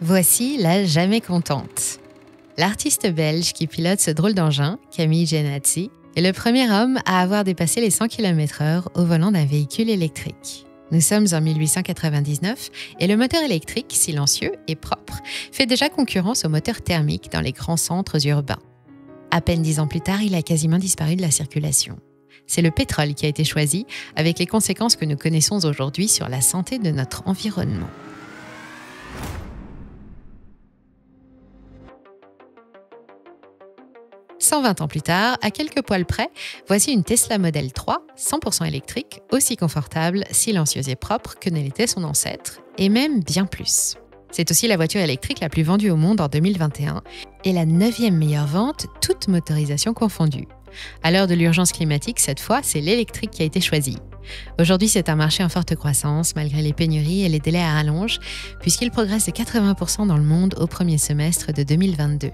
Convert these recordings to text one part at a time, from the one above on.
Voici la jamais contente. L'artiste belge qui pilote ce drôle d'engin, Camille Genazzi, est le premier homme à avoir dépassé les 100 km/h au volant d'un véhicule électrique. Nous sommes en 1899 et le moteur électrique, silencieux et propre, fait déjà concurrence au moteur thermique dans les grands centres urbains. À peine 10 ans plus tard, il a quasiment disparu de la circulation. C'est le pétrole qui a été choisi, avec les conséquences que nous connaissons aujourd'hui sur la santé de notre environnement. « 120 ans plus tard, à quelques poils près, voici une Tesla Model 3, 100% électrique, aussi confortable, silencieuse et propre que ne l'était son ancêtre, et même bien plus. C'est aussi la voiture électrique la plus vendue au monde en 2021 et la 9e meilleure vente, toute motorisation confondue. À l'heure de l'urgence climatique, cette fois, c'est l'électrique qui a été choisi. Aujourd'hui, c'est un marché en forte croissance, malgré les pénuries et les délais à rallonge, puisqu'il progresse de 80% dans le monde au premier semestre de 2022.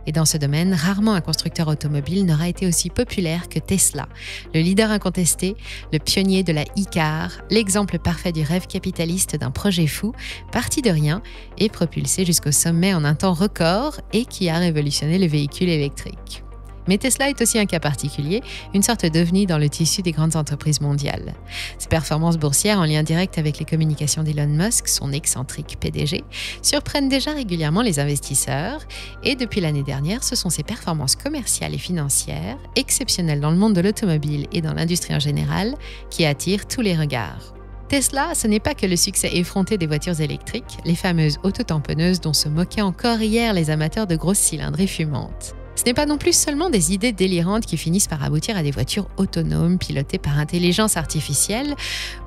Et dans ce domaine, rarement un constructeur automobile n'aura été aussi populaire que Tesla, le leader incontesté, le pionnier de la e-car, l'exemple parfait du rêve capitaliste d'un projet fou, parti de rien et propulsé jusqu'au sommet en un temps record et qui a révolutionné le véhicule électrique. Mais Tesla est aussi un cas particulier, une sorte d'ovni dans le tissu des grandes entreprises mondiales. Ses performances boursières en lien direct avec les communications d'Elon Musk, son excentrique PDG, surprennent déjà régulièrement les investisseurs et depuis l'année dernière, ce sont ses performances commerciales et financières, exceptionnelles dans le monde de l'automobile et dans l'industrie en général, qui attirent tous les regards. Tesla, ce n'est pas que le succès effronté des voitures électriques, les fameuses autotamponneuses dont se moquaient encore hier les amateurs de grosses cylindrées fumantes. Ce n'est pas non plus seulement des idées délirantes qui finissent par aboutir à des voitures autonomes pilotées par intelligence artificielle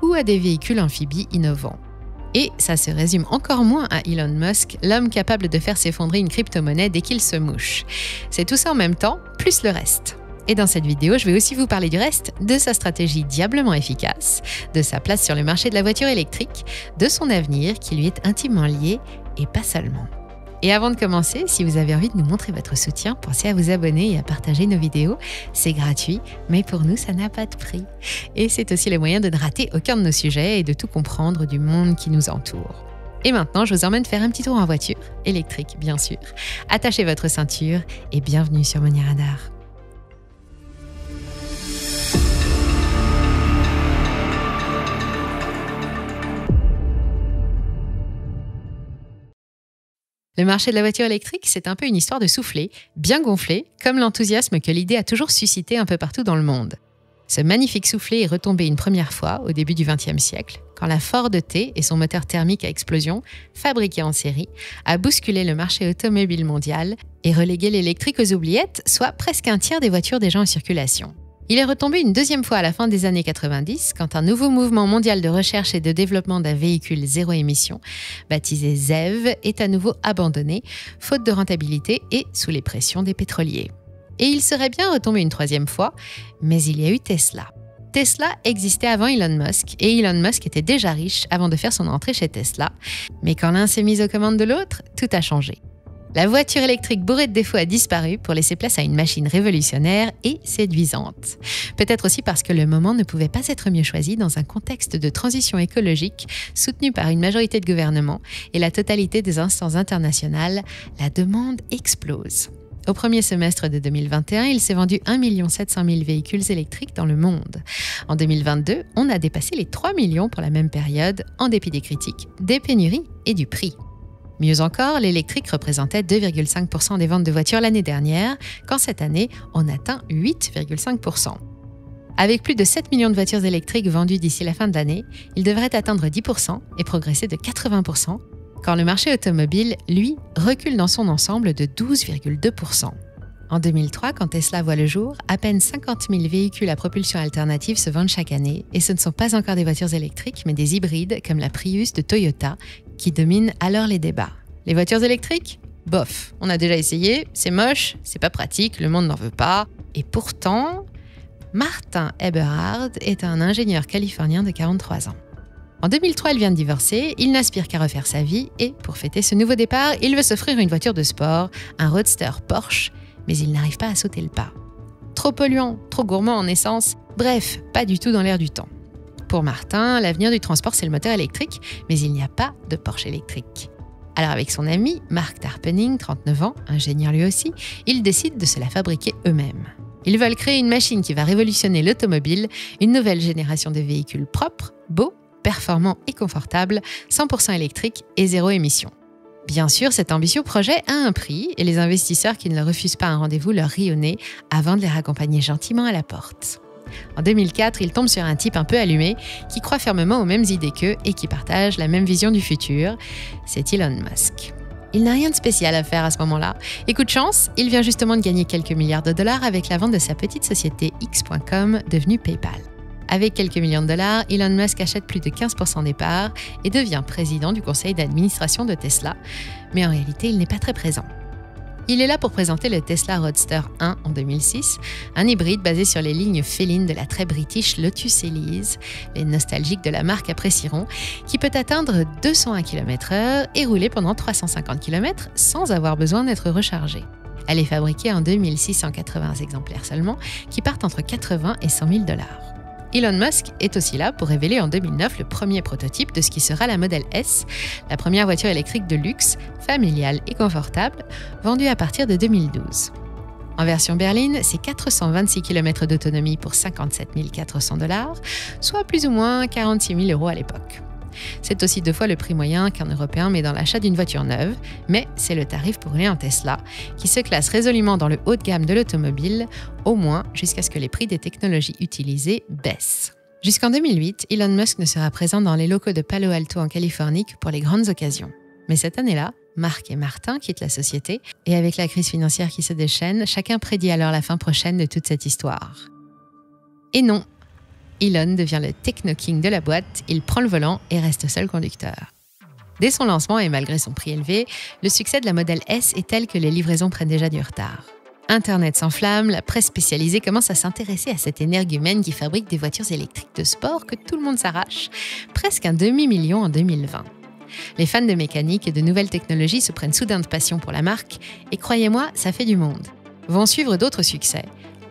ou à des véhicules amphibies innovants. Et ça se résume encore moins à Elon Musk, l'homme capable de faire s'effondrer une crypto-monnaie dès qu'il se mouche. C'est tout ça en même temps, plus le reste. Et dans cette vidéo, je vais aussi vous parler du reste, de sa stratégie diablement efficace, de sa place sur le marché de la voiture électrique, de son avenir qui lui est intimement lié et pas seulement. Et avant de commencer, si vous avez envie de nous montrer votre soutien, pensez à vous abonner et à partager nos vidéos. C'est gratuit, mais pour nous, ça n'a pas de prix. Et c'est aussi le moyen de ne rater aucun de nos sujets et de tout comprendre du monde qui nous entoure. Et maintenant, je vous emmène faire un petit tour en voiture, électrique bien sûr. Attachez votre ceinture et bienvenue sur Money Radar. Le marché de la voiture électrique, c'est un peu une histoire de soufflé, bien gonflé, comme l'enthousiasme que l'idée a toujours suscité un peu partout dans le monde. Ce magnifique soufflé est retombé une première fois au début du XXe siècle, quand la Ford T et son moteur thermique à explosion, fabriqué en série, a bousculé le marché automobile mondial et relégué l'électrique aux oubliettes, soit presque un tiers des voitures déjà en circulation. Il est retombé une deuxième fois à la fin des années 90, quand un nouveau mouvement mondial de recherche et de développement d'un véhicule zéro émission, baptisé ZEV, est à nouveau abandonné, faute de rentabilité et sous les pressions des pétroliers. Et il serait bien retombé une troisième fois, mais il y a eu Tesla. Tesla existait avant Elon Musk, et Elon Musk était déjà riche avant de faire son entrée chez Tesla. Mais quand l'un s'est mis aux commandes de l'autre, tout a changé. La voiture électrique bourrée de défauts a disparu pour laisser place à une machine révolutionnaire et séduisante. Peut-être aussi parce que le moment ne pouvait pas être mieux choisi dans un contexte de transition écologique soutenu par une majorité de gouvernements et la totalité des instances internationales, la demande explose. Au premier semestre de 2021, il s'est vendu 1 700 000 véhicules électriques dans le monde. En 2022, on a dépassé les 3 millions pour la même période, en dépit des critiques, des pénuries et du prix. Mieux encore, l'électrique représentait 2,5% des ventes de voitures l'année dernière, quand cette année, on atteint 8,5%. Avec plus de 7 millions de voitures électriques vendues d'ici la fin de l'année, il devrait atteindre 10% et progresser de 80%, quand le marché automobile, lui, recule dans son ensemble de 12,2%. En 2003, quand Tesla voit le jour, à peine 50 000 véhicules à propulsion alternative se vendent chaque année, et ce ne sont pas encore des voitures électriques, mais des hybrides comme la Prius de Toyota, qui dominent alors les débats. Les voitures électriques ? Bof, on a déjà essayé, c'est moche, c'est pas pratique, le monde n'en veut pas. Et pourtant, Martin Eberhard est un ingénieur californien de 43 ans. En 2003, il vient de divorcer, il n'aspire qu'à refaire sa vie et, pour fêter ce nouveau départ, il veut s'offrir une voiture de sport, un roadster Porsche, mais il n'arrive pas à sauter le pas. Trop polluant, trop gourmand en essence, bref, pas du tout dans l'air du temps. Pour Martin, l'avenir du transport, c'est le moteur électrique, mais il n'y a pas de Porsche électrique. Alors avec son ami Mark Tarpenning, 39 ans, ingénieur lui aussi, ils décident de se la fabriquer eux-mêmes. Ils veulent créer une machine qui va révolutionner l'automobile, une nouvelle génération de véhicules propres, beaux, performants et confortables, 100% électriques et zéro émission. Bien sûr, cet ambitieux projet a un prix et les investisseurs qui ne le refusent pas un rendez-vous leur rient au nez avant de les raccompagner gentiment à la porte. En 2004, ils tombent sur un type un peu allumé qui croit fermement aux mêmes idées qu'eux et qui partage la même vision du futur. C'est Elon Musk. Il n'a rien de spécial à faire à ce moment-là. Et coup de chance, il vient justement de gagner quelques milliards de dollars avec la vente de sa petite société X.com, devenue PayPal. Avec quelques millions de dollars, Elon Musk achète plus de 15% des parts et devient président du conseil d'administration de Tesla. Mais en réalité, il n'est pas très présent. Il est là pour présenter le Tesla Roadster 1 en 2006, un hybride basé sur les lignes félines de la très british Lotus Elise. Les nostalgiques de la marque apprécieront, qui peut atteindre 201 km/h et rouler pendant 350 km sans avoir besoin d'être rechargée. Elle est fabriquée en 2680 exemplaires seulement, qui partent entre 80 et 100 000 $. Elon Musk est aussi là pour révéler en 2009 le premier prototype de ce qui sera la Model S, la première voiture électrique de luxe, familiale et confortable, vendue à partir de 2012. En version berline, c'est 426 km d'autonomie pour 57 400 $, soit plus ou moins 46 000 € à l'époque. C'est aussi 2 fois le prix moyen qu'un Européen met dans l'achat d'une voiture neuve, mais c'est le tarif pour rouler en Tesla, qui se classe résolument dans le haut de gamme de l'automobile, au moins jusqu'à ce que les prix des technologies utilisées baissent. Jusqu'en 2008, Elon Musk ne sera présent dans les locaux de Palo Alto en Californie que pour les grandes occasions. Mais cette année-là, Mark et Martin quittent la société, et avec la crise financière qui se déchaîne, chacun prédit alors la fin prochaine de toute cette histoire. Et non, Elon devient le techno-king de la boîte, il prend le volant et reste seul conducteur. Dès son lancement et malgré son prix élevé, le succès de la Model S est tel que les livraisons prennent déjà du retard. Internet s'enflamme, la presse spécialisée commence à s'intéresser à cet énergumène qui fabrique des voitures électriques de sport que tout le monde s'arrache, presque un demi-million en 2020. Les fans de mécanique et de nouvelles technologies se prennent soudain de passion pour la marque et croyez-moi, ça fait du monde. Vont suivre d'autres succès.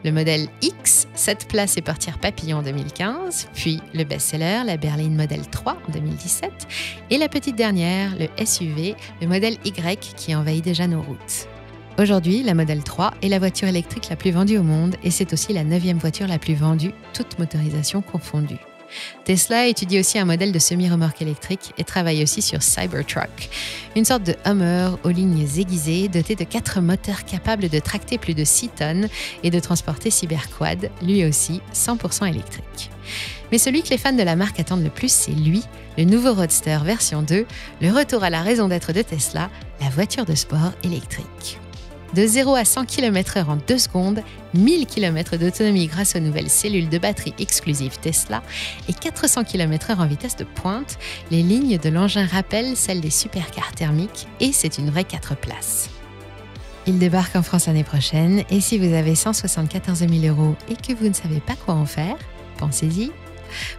Le modèle X, 7 places et portières papillon en 2015, puis le best-seller, la berline Model 3 en 2017, et la petite dernière, le SUV, le modèle Y qui envahit déjà nos routes. Aujourd'hui, la Model 3 est la voiture électrique la plus vendue au monde et c'est aussi la 9e voiture la plus vendue, toute motorisation confondue. Tesla étudie aussi un modèle de semi-remorque électrique et travaille aussi sur Cybertruck, une sorte de Hummer aux lignes aiguisées doté de 4 moteurs capables de tracter plus de 6 tonnes et de transporter Cyberquad, lui aussi 100% électrique. Mais celui que les fans de la marque attendent le plus, c'est lui, le nouveau Roadster version 2, le retour à la raison d'être de Tesla, la voiture de sport électrique. De 0 à 100 km/h en 2 secondes, 1000 km d'autonomie grâce aux nouvelles cellules de batterie exclusives Tesla et 400 km/h en vitesse de pointe, les lignes de l'engin rappellent celles des supercars thermiques et c'est une vraie 4 places. Il débarque en France l'année prochaine et si vous avez 174 000 € et que vous ne savez pas quoi en faire, pensez-y.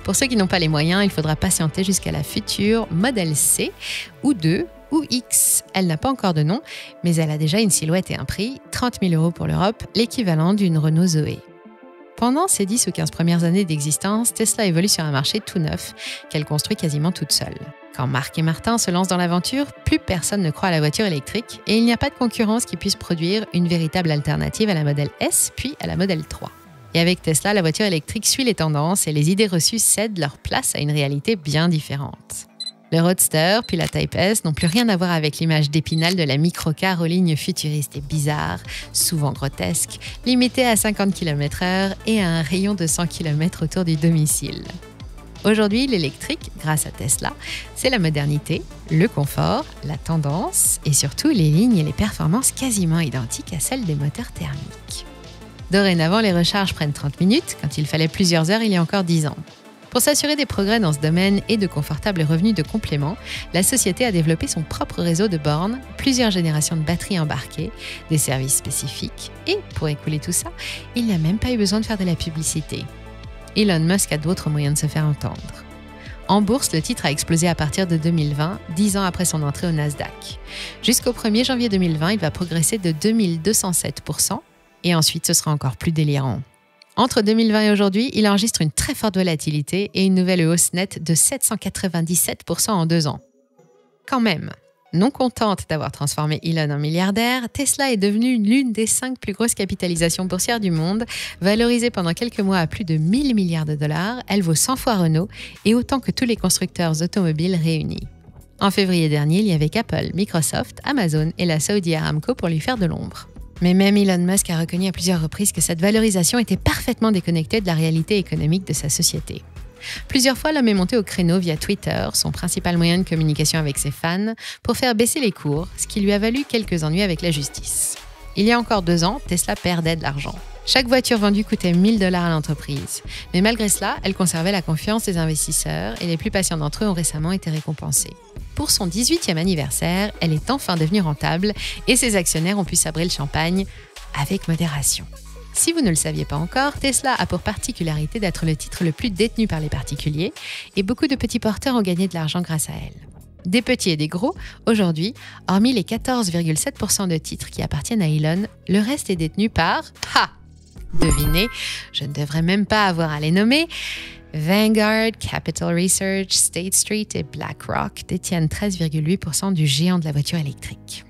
Pour ceux qui n'ont pas les moyens, il faudra patienter jusqu'à la future Model C ou 2 ou X. Elle n'a pas encore de nom, mais elle a déjà une silhouette et un prix, 30 000 € pour l'Europe, l'équivalent d'une Renault Zoé. Pendant ses 10 ou 15 premières années d'existence, Tesla évolue sur un marché tout neuf, qu'elle construit quasiment toute seule. Quand Mark et Martin se lancent dans l'aventure, plus personne ne croit à la voiture électrique et il n'y a pas de concurrence qui puisse produire une véritable alternative à la Model S puis à la Model 3. Et avec Tesla, la voiture électrique suit les tendances et les idées reçues cèdent leur place à une réalité bien différente. Le Roadster, puis la Type S n'ont plus rien à voir avec l'image d'Épinal de la microcar aux lignes futuristes et bizarres, souvent grotesques, limitées à 50 km/h et à un rayon de 100 km autour du domicile. Aujourd'hui, l'électrique, grâce à Tesla, c'est la modernité, le confort, la tendance et surtout les lignes et les performances quasiment identiques à celles des moteurs thermiques. Dorénavant, les recharges prennent 30 minutes, quand il fallait plusieurs heures il y a encore 10 ans. Pour s'assurer des progrès dans ce domaine et de confortables revenus de complément, la société a développé son propre réseau de bornes, plusieurs générations de batteries embarquées, des services spécifiques et, pour écouler tout ça, il n'a même pas eu besoin de faire de la publicité. Elon Musk a d'autres moyens de se faire entendre. En bourse, le titre a explosé à partir de 2020, 10 ans après son entrée au Nasdaq. Jusqu'au 1er janvier 2020, il va progresser de 2207% et ensuite ce sera encore plus délirant. Entre 2020 et aujourd'hui, il enregistre une très forte volatilité et une nouvelle hausse nette de 797% en 2 ans. Quand même. Non contente d'avoir transformé Elon en milliardaire, Tesla est devenue l'une des 5 plus grosses capitalisations boursières du monde. Valorisée pendant quelques mois à plus de 1000 milliards de dollars, elle vaut 100 fois Renault et autant que tous les constructeurs automobiles réunis. En février dernier, il y avait qu'Apple, Microsoft, Amazon et la Saudi Aramco pour lui faire de l'ombre. Mais même Elon Musk a reconnu à plusieurs reprises que cette valorisation était parfaitement déconnectée de la réalité économique de sa société. Plusieurs fois, l'homme est monté au créneau via Twitter, son principal moyen de communication avec ses fans, pour faire baisser les cours, ce qui lui a valu quelques ennuis avec la justice. Il y a encore 2 ans, Tesla perdait de l'argent. Chaque voiture vendue coûtait 1000 $ à l'entreprise. Mais malgré cela, elle conservait la confiance des investisseurs et les plus patients d'entre eux ont récemment été récompensés. Pour son 18e anniversaire, elle est enfin devenue rentable et ses actionnaires ont pu sabrer le champagne avec modération. Si vous ne le saviez pas encore, Tesla a pour particularité d'être le titre le plus détenu par les particuliers et beaucoup de petits porteurs ont gagné de l'argent grâce à elle. Des petits et des gros, aujourd'hui, hormis les 14,7% de titres qui appartiennent à Elon, le reste est détenu par... Devinez, je ne devrais même pas avoir à les nommer. Vanguard, Capital Research, State Street et BlackRock détiennent 13,8% du géant de la voiture électrique.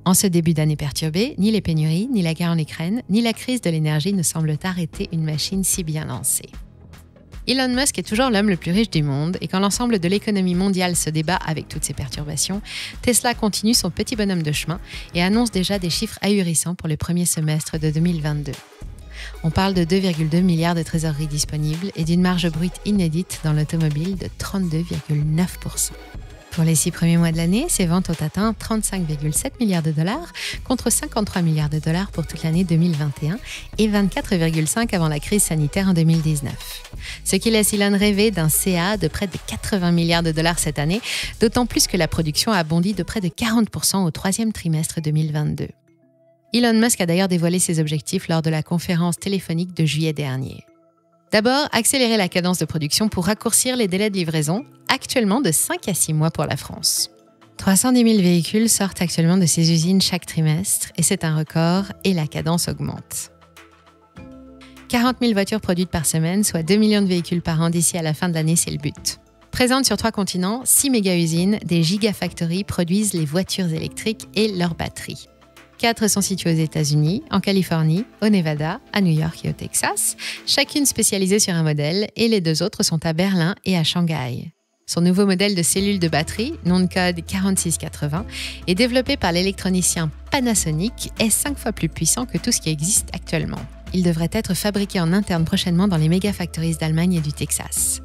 En ce début d'année perturbé, ni les pénuries, ni la guerre en Ukraine, ni la crise de l'énergie ne semblent arrêter une machine si bien lancée. Elon Musk est toujours l'homme le plus riche du monde et quand l'ensemble de l'économie mondiale se débat avec toutes ces perturbations, Tesla continue son petit bonhomme de chemin et annonce déjà des chiffres ahurissants pour le premier semestre de 2022. On parle de 2,2 milliards de trésorerie disponibles et d'une marge brute inédite dans l'automobile de 32,9%. Pour les 6 premiers mois de l'année, ces ventes ont atteint 35,7 milliards de dollars contre 53 milliards de dollars pour toute l'année 2021 et 24,5 avant la crise sanitaire en 2019. Ce qui laisse Elon rêver d'un CA de près de 80 milliards de dollars cette année, d'autant plus que la production a bondi de près de 40% au 3e trimestre 2022. Elon Musk a d'ailleurs dévoilé ses objectifs lors de la conférence téléphonique de juillet dernier. D'abord, accélérer la cadence de production pour raccourcir les délais de livraison, actuellement de 5 à 6 mois pour la France. 310 000 véhicules sortent actuellement de ces usines chaque trimestre et c'est un record et la cadence augmente. 40 000 voitures produites par semaine, soit 2 millions de véhicules par an d'ici à la fin de l'année, c'est le but. Présentes sur 3 continents, 6 méga-usines, des gigafactories produisent les voitures électriques et leurs batteries. 4 sont situées aux États-Unis, en Californie, au Nevada, à New York et au Texas, chacune spécialisée sur un modèle, et les 2 autres sont à Berlin et à Shanghai. Son nouveau modèle de cellule de batterie, nom de code 4680, est développé par l'électronicien Panasonic, est 5 fois plus puissant que tout ce qui existe actuellement. Il devrait être fabriqué en interne prochainement dans les méga-factories d'Allemagne et du Texas.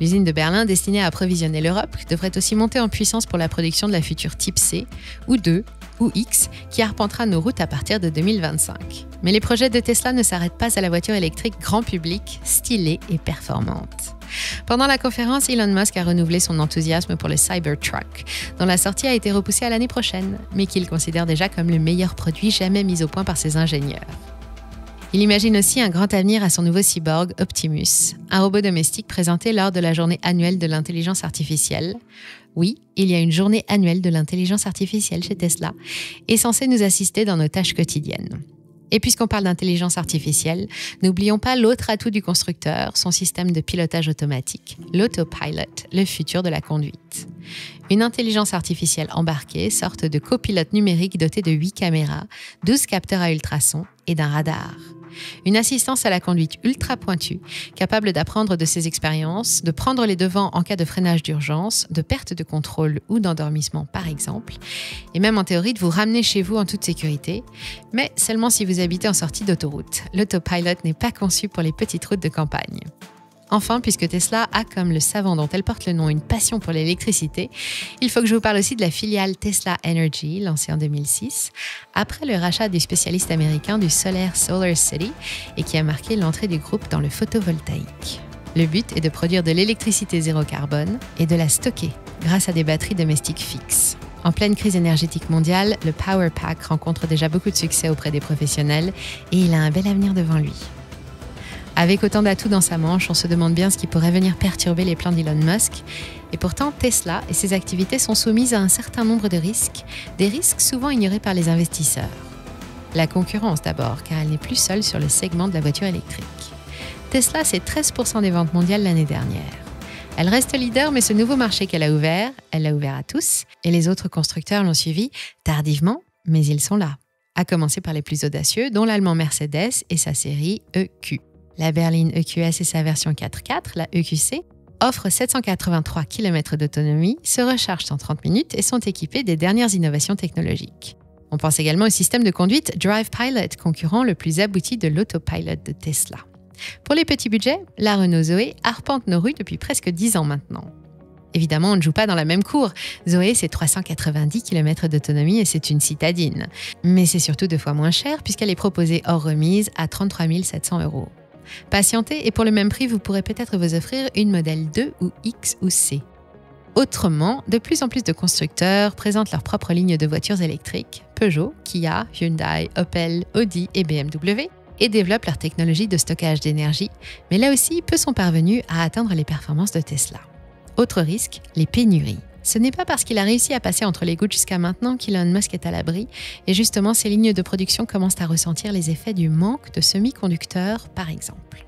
L'usine de Berlin, destinée à approvisionner l'Europe, devrait aussi monter en puissance pour la production de la future Type C, ou 2, ou X, qui arpentera nos routes à partir de 2025. Mais les projets de Tesla ne s'arrêtent pas à la voiture électrique grand public, stylée et performante. Pendant la conférence, Elon Musk a renouvelé son enthousiasme pour le Cybertruck, dont la sortie a été repoussée à l'année prochaine, mais qu'il considère déjà comme le meilleur produit jamais mis au point par ses ingénieurs. Il imagine aussi un grand avenir à son nouveau cyborg Optimus, un robot domestique présenté lors de la journée annuelle de l'intelligence artificielle. Oui, il y a une journée annuelle de l'intelligence artificielle chez Tesla et censée nous assister dans nos tâches quotidiennes. Et puisqu'on parle d'intelligence artificielle, n'oublions pas l'autre atout du constructeur, son système de pilotage automatique, l'autopilot, le futur de la conduite. Une intelligence artificielle embarquée, sorte de copilote numérique doté de 8 caméras, 12 capteurs à ultrasons et d'un radar. Une assistance à la conduite ultra pointue, capable d'apprendre de ses expériences, de prendre les devants en cas de freinage d'urgence, de perte de contrôle ou d'endormissement par exemple, et même en théorie de vous ramener chez vous en toute sécurité, mais seulement si vous habitez en sortie d'autoroute. L'autopilot n'est pas conçu pour les petites routes de campagne. Enfin, puisque Tesla a, comme le savant dont elle porte le nom, une passion pour l'électricité, il faut que je vous parle aussi de la filiale Tesla Energy, lancée en 2006, après le rachat du spécialiste américain du solaire SolarCity et qui a marqué l'entrée du groupe dans le photovoltaïque. Le but est de produire de l'électricité zéro carbone et de la stocker grâce à des batteries domestiques fixes. En pleine crise énergétique mondiale, le Power Pack rencontre déjà beaucoup de succès auprès des professionnels et il a un bel avenir devant lui. Avec autant d'atouts dans sa manche, on se demande bien ce qui pourrait venir perturber les plans d'Elon Musk. Et pourtant, Tesla et ses activités sont soumises à un certain nombre de risques, des risques souvent ignorés par les investisseurs. La concurrence d'abord, car elle n'est plus seule sur le segment de la voiture électrique. Tesla, c'est 13% des ventes mondiales l'année dernière. Elle reste leader, mais ce nouveau marché qu'elle a ouvert, elle l'a ouvert à tous, et les autres constructeurs l'ont suivi tardivement, mais ils sont là. À commencer par les plus audacieux, dont l'allemand Mercedes et sa série EQ. La berline EQS et sa version 4x4, la EQC, offrent 783 km d'autonomie, se rechargent en 30 minutes et sont équipés des dernières innovations technologiques. On pense également au système de conduite Drive Pilot, concurrent le plus abouti de l'autopilot de Tesla. Pour les petits budgets, la Renault Zoé arpente nos rues depuis presque 10 ans maintenant. Évidemment, on ne joue pas dans la même cour. Zoé, c'est 390 km d'autonomie et c'est une citadine. Mais c'est surtout 2 fois moins cher puisqu'elle est proposée hors remise à 33 700 €. Patientez et pour le même prix, vous pourrez peut-être vous offrir une modèle 2 ou X ou C. Autrement, de plus en plus de constructeurs présentent leur propre ligne de voitures électriques, Peugeot, Kia, Hyundai, Opel, Audi et BMW, et développent leur technologie de stockage d'énergie, mais là aussi, peu sont parvenus à atteindre les performances de Tesla. Autre risque, les pénuries. Ce n'est pas parce qu'il a réussi à passer entre les gouttes jusqu'à maintenant qu'Elon Musk est à l'abri, et justement, ces lignes de production commencent à ressentir les effets du manque de semi-conducteurs, par exemple.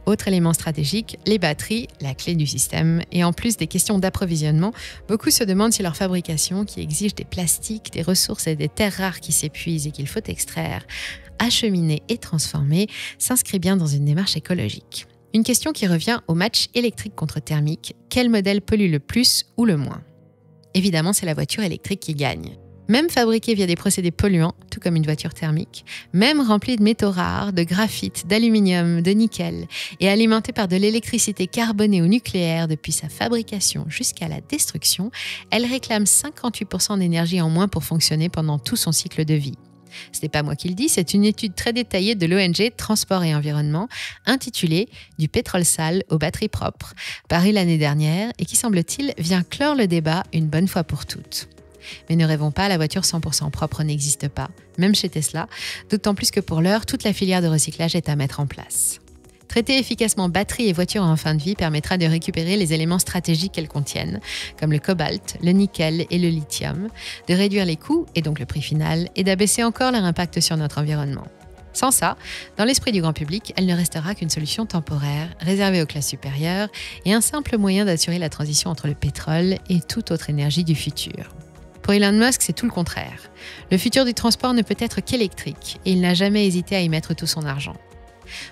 Autre élément stratégique, les batteries, la clé du système. Et en plus des questions d'approvisionnement, beaucoup se demandent si leur fabrication, qui exige des plastiques, des ressources et des terres rares qui s'épuisent et qu'il faut extraire, acheminer et transformer, s'inscrit bien dans une démarche écologique. Une question qui revient au match électrique contre thermique. Quel modèle pollue le plus ou le moins ? Évidemment, c'est la voiture électrique qui gagne. Même fabriquée via des procédés polluants, tout comme une voiture thermique, même remplie de métaux rares, de graphite, d'aluminium, de nickel, et alimentée par de l'électricité carbonée ou nucléaire depuis sa fabrication jusqu'à la destruction, elle réclame 58% d'énergie en moins pour fonctionner pendant tout son cycle de vie. Ce n'est pas moi qui le dis, c'est une étude très détaillée de l'ONG Transport et Environnement, intitulée « Du pétrole sale aux batteries propres », parue l'année dernière et qui, semble-t-il, vient clore le débat une bonne fois pour toutes. Mais ne rêvons pas, la voiture 100% propre n'existe pas, même chez Tesla, d'autant plus que pour l'heure, toute la filière de recyclage est à mettre en place. Traiter efficacement batterie et voiture en fin de vie permettra de récupérer les éléments stratégiques qu'elles contiennent, comme le cobalt, le nickel et le lithium, de réduire les coûts et donc le prix final, et d'abaisser encore leur impact sur notre environnement. Sans ça, dans l'esprit du grand public, elle ne restera qu'une solution temporaire, réservée aux classes supérieures, et un simple moyen d'assurer la transition entre le pétrole et toute autre énergie du futur. Pour Elon Musk, c'est tout le contraire. Le futur du transport ne peut être qu'électrique, et il n'a jamais hésité à y mettre tout son argent.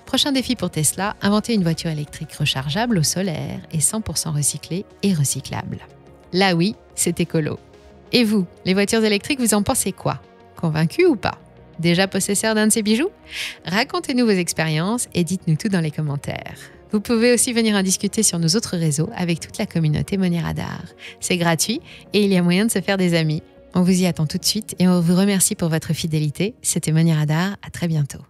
Prochain défi pour Tesla, inventer une voiture électrique rechargeable au solaire et 100% recyclée et recyclable. Là oui, c'est écolo. Et vous, les voitures électriques, vous en pensez quoi ? Convaincus ou pas ? Déjà possesseur d'un de ces bijoux ? Racontez-nous vos expériences et dites-nous tout dans les commentaires. Vous pouvez aussi venir en discuter sur nos autres réseaux avec toute la communauté Money Radar. C'est gratuit et il y a moyen de se faire des amis. On vous y attend tout de suite et on vous remercie pour votre fidélité. C'était Money Radar, à très bientôt.